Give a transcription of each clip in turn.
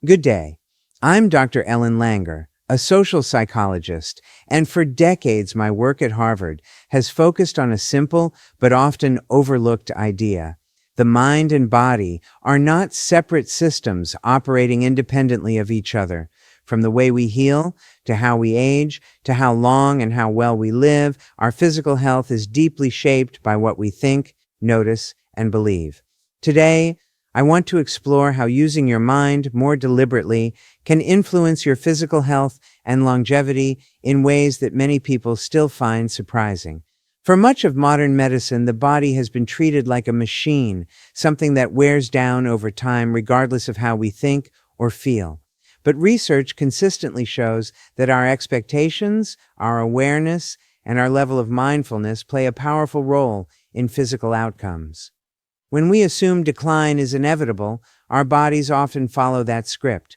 Good day. I'm Dr. Ellen Langer, a social psychologist, and for decades my work at Harvard has focused on a simple but often overlooked idea. The mind and body are not separate systems operating independently of each other. From the way we heal, to how we age, to how long and how well we live, our physical health is deeply shaped by what we think, notice, and believe. Today, I want to explore how using your mind more deliberately can influence your physical health and longevity in ways that many people still find surprising. For much of modern medicine, the body has been treated like a machine, something that wears down over time regardless of how we think or feel. But research consistently shows that our expectations, our awareness, and our level of mindfulness play a powerful role in physical outcomes. When we assume decline is inevitable, our bodies often follow that script.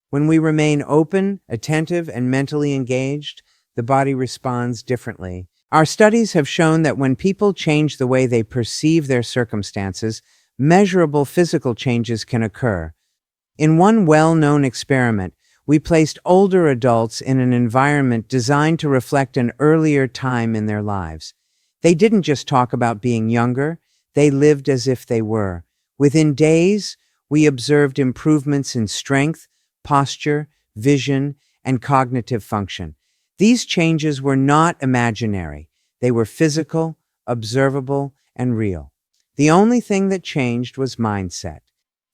When we remain open, attentive, and mentally engaged, the body responds differently. Our studies have shown that when people change the way they perceive their circumstances, measurable physical changes can occur. In one well-known experiment, we placed older adults in an environment designed to reflect an earlier time in their lives. They didn't just talk about being younger, they lived as if they were. Within days, we observed improvements in strength, posture, vision, and cognitive function. These changes were not imaginary. They were physical, observable, and real. The only thing that changed was mindset.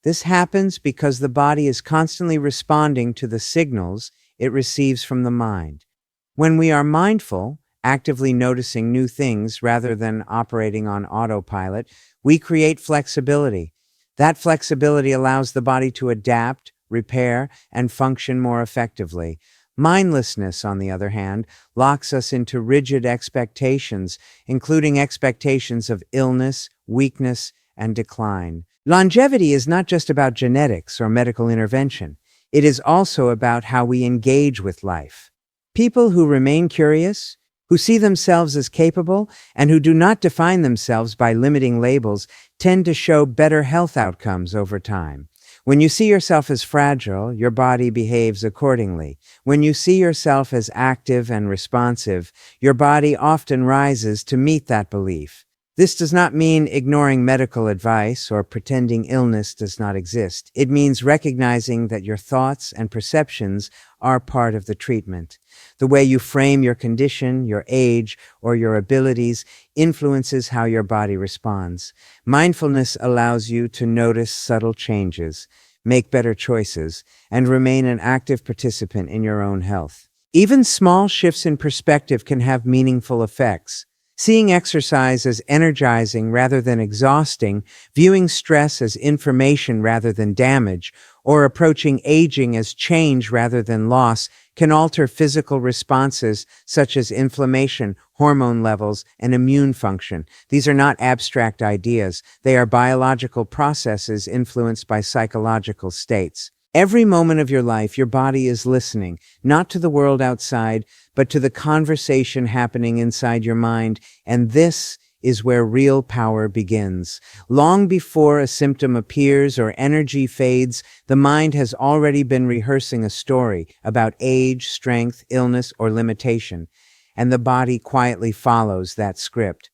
This happens because the body is constantly responding to the signals it receives from the mind. When we are mindful, actively noticing new things rather than operating on autopilot, we create flexibility. That flexibility allows the body to adapt, repair, and function more effectively. Mindlessness, on the other hand, locks us into rigid expectations, including expectations of illness, weakness, and decline. Longevity is not just about genetics or medical intervention. It is also about how we engage with life. People who remain curious, who see themselves as capable, and who do not define themselves by limiting labels, tend to show better health outcomes over time. When you see yourself as fragile, your body behaves accordingly. When you see yourself as active and responsive, your body often rises to meet that belief. This does not mean ignoring medical advice or pretending illness does not exist. It means recognizing that your thoughts and perceptions are part of the treatment. The way you frame your condition, your age, or your abilities influences how your body responds. Mindfulness allows you to notice subtle changes, make better choices, and remain an active participant in your own health. Even small shifts in perspective can have meaningful effects. Seeing exercise as energizing rather than exhausting, viewing stress as information rather than damage, or approaching aging as change rather than loss can alter physical responses such as inflammation, hormone levels, and immune function. These are not abstract ideas. They are biological processes influenced by psychological states. Every moment of your life, your body is listening, not to the world outside, but to the conversation happening inside your mind, and this is where real power begins. Long before a symptom appears or energy fades, the mind has already been rehearsing a story about age, strength, illness, or limitation, and the body quietly follows that script.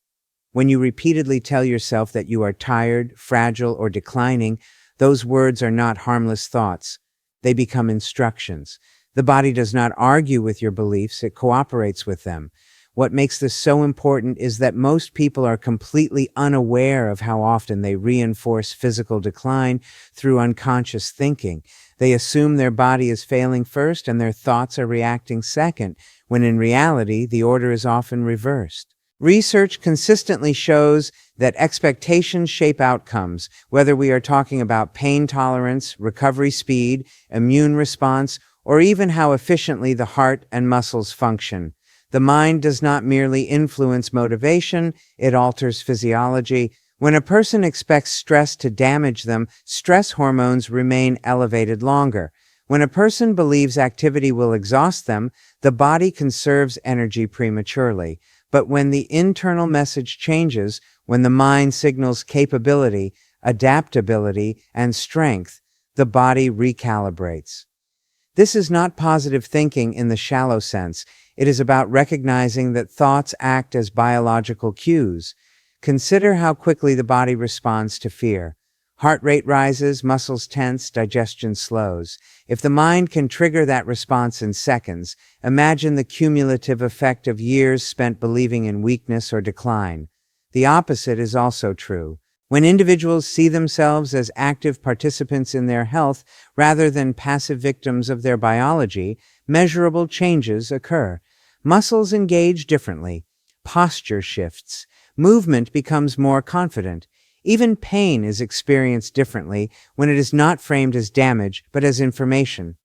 When you repeatedly tell yourself that you are tired, fragile, or declining, those words are not harmless thoughts. They become instructions. The body does not argue with your beliefs, it cooperates with them. What makes this so important is that most people are completely unaware of how often they reinforce physical decline through unconscious thinking. They assume their body is failing first and their thoughts are reacting second, when in reality, the order is often reversed. Research consistently shows that expectations shape outcomes, whether we are talking about pain tolerance, recovery speed, immune response, or even how efficiently the heart and muscles function. The mind does not merely influence motivation, it alters physiology. When a person expects stress to damage them, stress hormones remain elevated longer. When a person believes activity will exhaust them, the body conserves energy prematurely. But when the internal message changes, when the mind signals capability, adaptability, and strength, the body recalibrates. This is not positive thinking in the shallow sense. It is about recognizing that thoughts act as biological cues. Consider how quickly the body responds to fear. Heart rate rises, muscles tense, digestion slows. If the mind can trigger that response in seconds, imagine the cumulative effect of years spent believing in weakness or decline. The opposite is also true. When individuals see themselves as active participants in their health rather than passive victims of their biology, measurable changes occur. Muscles engage differently. Posture shifts. Movement becomes more confident. Even pain is experienced differently when it is not framed as damage but as information.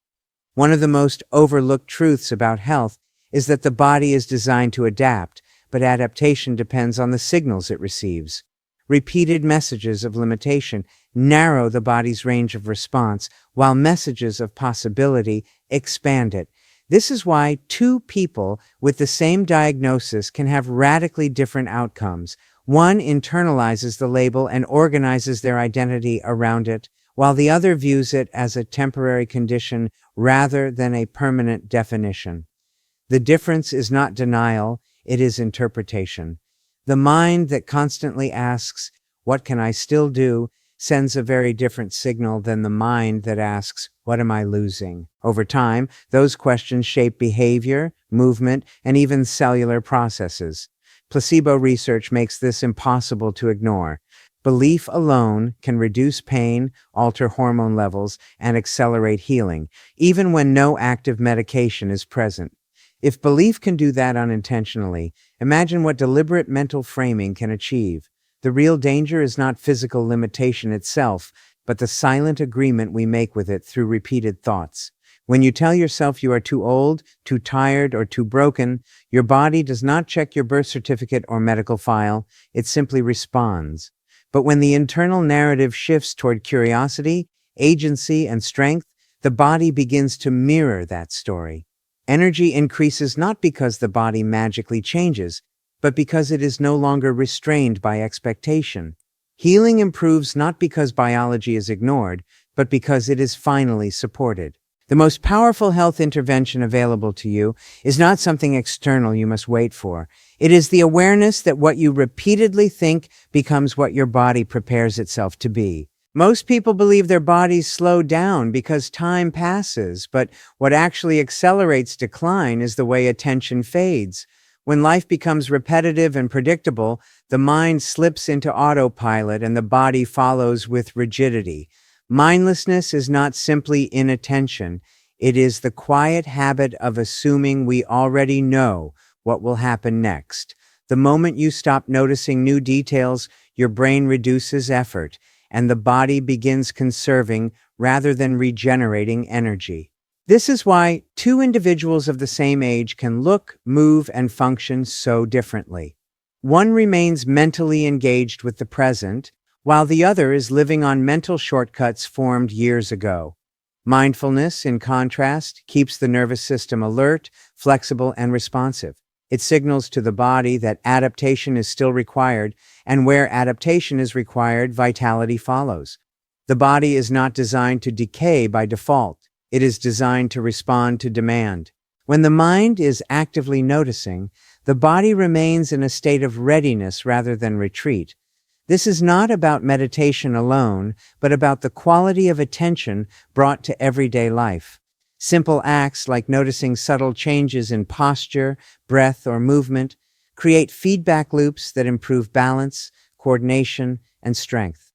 One of the most overlooked truths about health is that the body is designed to adapt, but adaptation depends on the signals it receives. Repeated messages of limitation narrow the body's range of response, while messages of possibility expand it. This is why two people with the same diagnosis can have radically different outcomes. One internalizes the label and organizes their identity around it, while the other views it as a temporary condition rather than a permanent definition. The difference is not denial, it is interpretation. The mind that constantly asks, "What can I still do?" sends a very different signal than the mind that asks, "What am I losing?" Over time, those questions shape behavior, movement, and even cellular processes. Placebo research makes this impossible to ignore. Belief alone can reduce pain, alter hormone levels, and accelerate healing, even when no active medication is present. If belief can do that unintentionally, imagine what deliberate mental framing can achieve. The real danger is not physical limitation itself, but the silent agreement we make with it through repeated thoughts. When you tell yourself you are too old, too tired, or too broken, your body does not check your birth certificate or medical file, it simply responds. But when the internal narrative shifts toward curiosity, agency, and strength, the body begins to mirror that story. Energy increases not because the body magically changes, but because it is no longer restrained by expectation. Healing improves not because biology is ignored, but because it is finally supported. The most powerful health intervention available to you is not something external you must wait for. It is the awareness that what you repeatedly think becomes what your body prepares itself to be. Most people believe their bodies slow down because time passes, but what actually accelerates decline is the way attention fades. When life becomes repetitive and predictable, the mind slips into autopilot and the body follows with rigidity. Mindlessness is not simply inattention, it is the quiet habit of assuming we already know what will happen next. The moment you stop noticing new details, your brain reduces effort, and the body begins conserving rather than regenerating energy. This is why two individuals of the same age can look, move, and function so differently. One remains mentally engaged with the present, while the other is living on mental shortcuts formed years ago. Mindfulness, in contrast, keeps the nervous system alert, flexible, and responsive. It signals to the body that adaptation is still required, and where adaptation is required, vitality follows. The body is not designed to decay by default. It is designed to respond to demand. When the mind is actively noticing, the body remains in a state of readiness rather than retreat. This is not about meditation alone, but about the quality of attention brought to everyday life. Simple acts like noticing subtle changes in posture, breath, or movement create feedback loops that improve balance, coordination, and strength.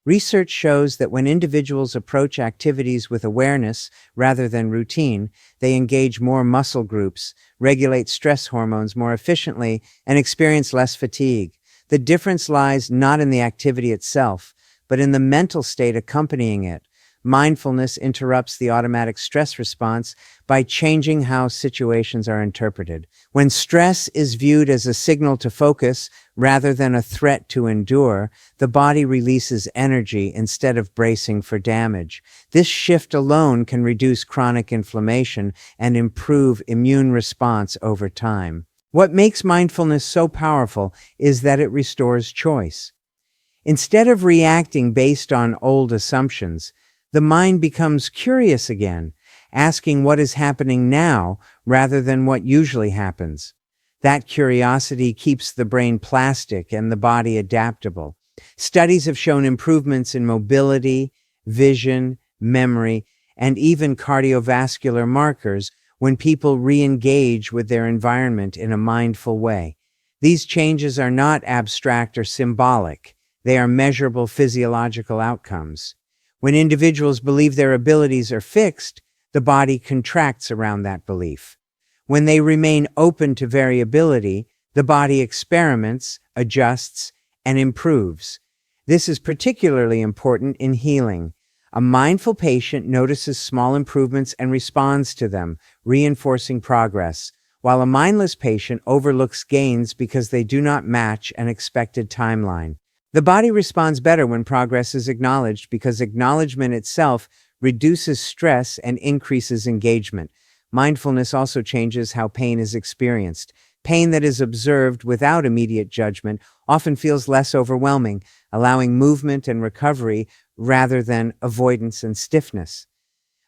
Research shows that when individuals approach activities with awareness rather than routine, they engage more muscle groups, regulate stress hormones more efficiently, and experience less fatigue. The difference lies not in the activity itself, but in the mental state accompanying it. Mindfulness interrupts the automatic stress response by changing how situations are interpreted. When stress is viewed as a signal to focus rather than a threat to endure, the body releases energy instead of bracing for damage. This shift alone can reduce chronic inflammation and improve immune response over time. What makes mindfulness so powerful is that it restores choice. Instead of reacting based on old assumptions, The mind becomes curious again, asking what is happening now rather than what usually happens. That curiosity keeps the brain plastic and the body adaptable. Studies have shown improvements in mobility, vision, memory, and even cardiovascular markers when people re-engage with their environment in a mindful way. These changes are not abstract or symbolic. They are measurable physiological outcomes. When individuals believe their abilities are fixed, the body contracts around that belief. When they remain open to variability, the body experiments, adjusts, and improves. This is particularly important in healing. A mindful patient notices small improvements and responds to them, reinforcing progress, while a mindless patient overlooks gains because they do not match an expected timeline. The body responds better when progress is acknowledged because acknowledgement itself reduces stress and increases engagement. Mindfulness also changes how pain is experienced. Pain that is observed without immediate judgment often feels less overwhelming, allowing movement and recovery rather than avoidance and stiffness.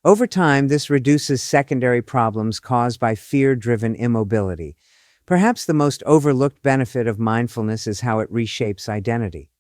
Over time, this reduces secondary problems caused by fear-driven immobility. Perhaps the most overlooked benefit of mindfulness is how it reshapes identity.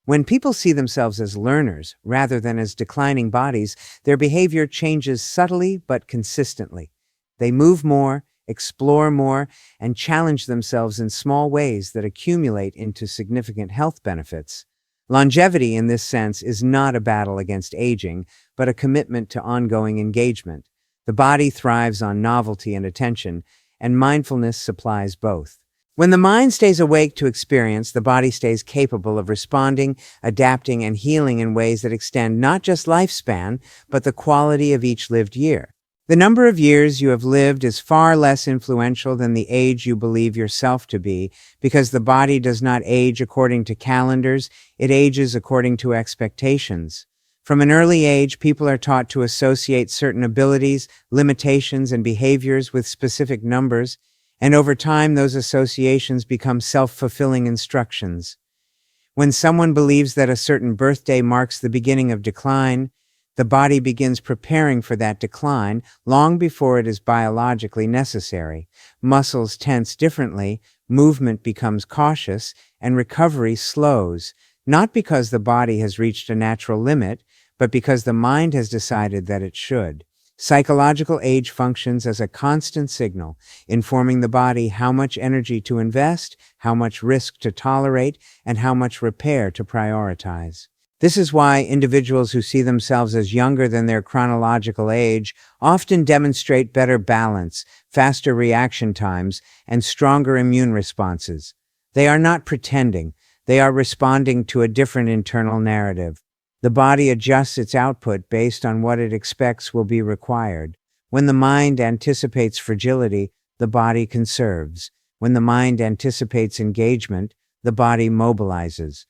When people see themselves as learners rather than as declining bodies, their behavior changes subtly but consistently. They move more, explore more, and challenge themselves in small ways that accumulate into significant health benefits. Longevity, in this sense, is not a battle against aging, but a commitment to ongoing engagement. The body thrives on novelty and attention, and mindfulness supplies both. When the mind stays awake to experience, the body stays capable of responding, adapting, and healing in ways that extend not just lifespan, but the quality of each lived year. The number of years you have lived is far less influential than the age you believe yourself to be, because the body does not age according to calendars, it ages according to expectations. From an early age, people are taught to associate certain abilities, limitations, and behaviors with specific numbers, and over time those associations become self-fulfilling instructions. When someone believes that a certain birthday marks the beginning of decline, the body begins preparing for that decline long before it is biologically necessary. Muscles tense differently, movement becomes cautious, and recovery slows, not because the body has reached a natural limit, but because the mind has decided that it should. Psychological age functions as a constant signal, informing the body how much energy to invest, how much risk to tolerate, and how much repair to prioritize. This is why individuals who see themselves as younger than their chronological age often demonstrate better balance, faster reaction times, and stronger immune responses. They are not pretending, they are responding to a different internal narrative. The body adjusts its output based on what it expects will be required. When the mind anticipates fragility, the body conserves. When the mind anticipates engagement, the body mobilizes.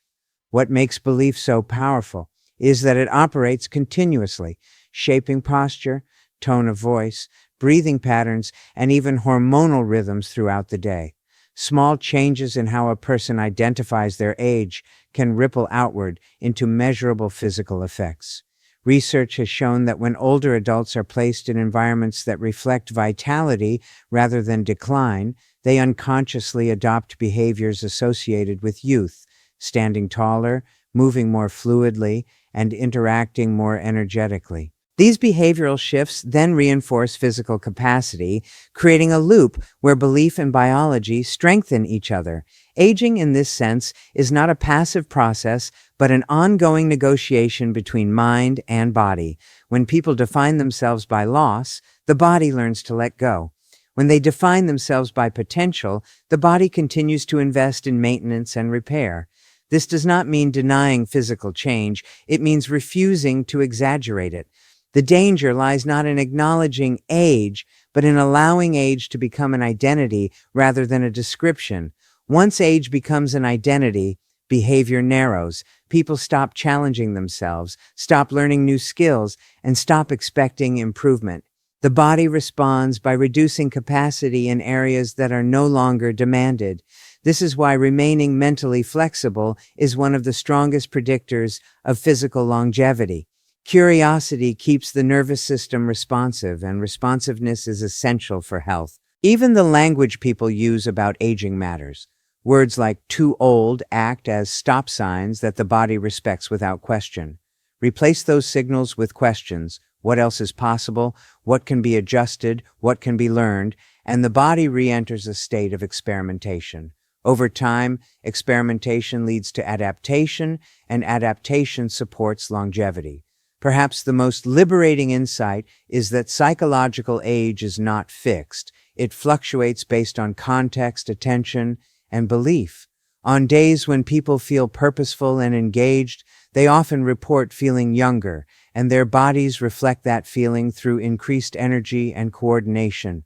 What makes belief so powerful is that it operates continuously, shaping posture, tone of voice, breathing patterns, and even hormonal rhythms throughout the day. Small changes in how a person identifies their age can ripple outward into measurable physical effects. Research has shown that when older adults are placed in environments that reflect vitality rather than decline, they unconsciously adopt behaviors associated with youth, standing taller, moving more fluidly, and interacting more energetically. These behavioral shifts then reinforce physical capacity, creating a loop where belief and biology strengthen each other. Aging, in this sense, is not a passive process, but an ongoing negotiation between mind and body. When people define themselves by loss, the body learns to let go. When they define themselves by potential, the body continues to invest in maintenance and repair. This does not mean denying physical change, it means refusing to exaggerate it. The danger lies not in acknowledging age, but in allowing age to become an identity rather than a description. Once age becomes an identity, behavior narrows. People stop challenging themselves, stop learning new skills, and stop expecting improvement. The body responds by reducing capacity in areas that are no longer demanded. This is why remaining mentally flexible is one of the strongest predictors of physical longevity. Curiosity keeps the nervous system responsive, and responsiveness is essential for health. Even the language people use about aging matters. Words like too old act as stop signs that the body respects without question. Replace those signals with questions. What else is possible? What can be adjusted? What can be learned? And the body re-enters a state of experimentation. Over time, experimentation leads to adaptation, and adaptation supports longevity. Perhaps the most liberating insight is that psychological age is not fixed. It fluctuates based on context, attention, and belief. On days when people feel purposeful and engaged, they often report feeling younger, and their bodies reflect that feeling through increased energy and coordination.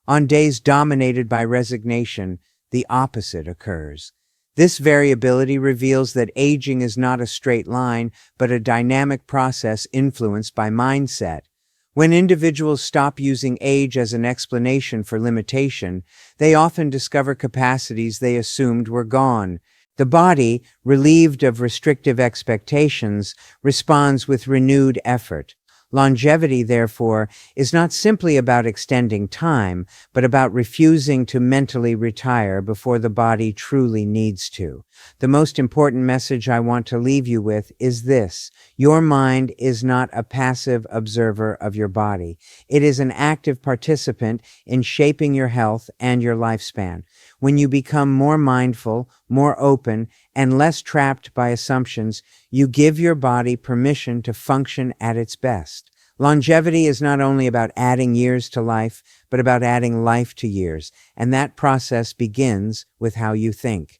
On days dominated by resignation, the opposite occurs. This variability reveals that aging is not a straight line, but a dynamic process influenced by mindset. When individuals stop using age as an explanation for limitation, they often discover capacities they assumed were gone. The body, relieved of restrictive expectations, responds with renewed effort. Longevity, therefore, is not simply about extending time, but about refusing to mentally retire before the body truly needs to. The most important message I want to leave you with is this: your mind is not a passive observer of your body. It is an active participant in shaping your health and your lifespan. When you become more mindful, more open, and less trapped by assumptions, you give your body permission to function at its best. Longevity is not only about adding years to life, but about adding life to years, and that process begins with how you think.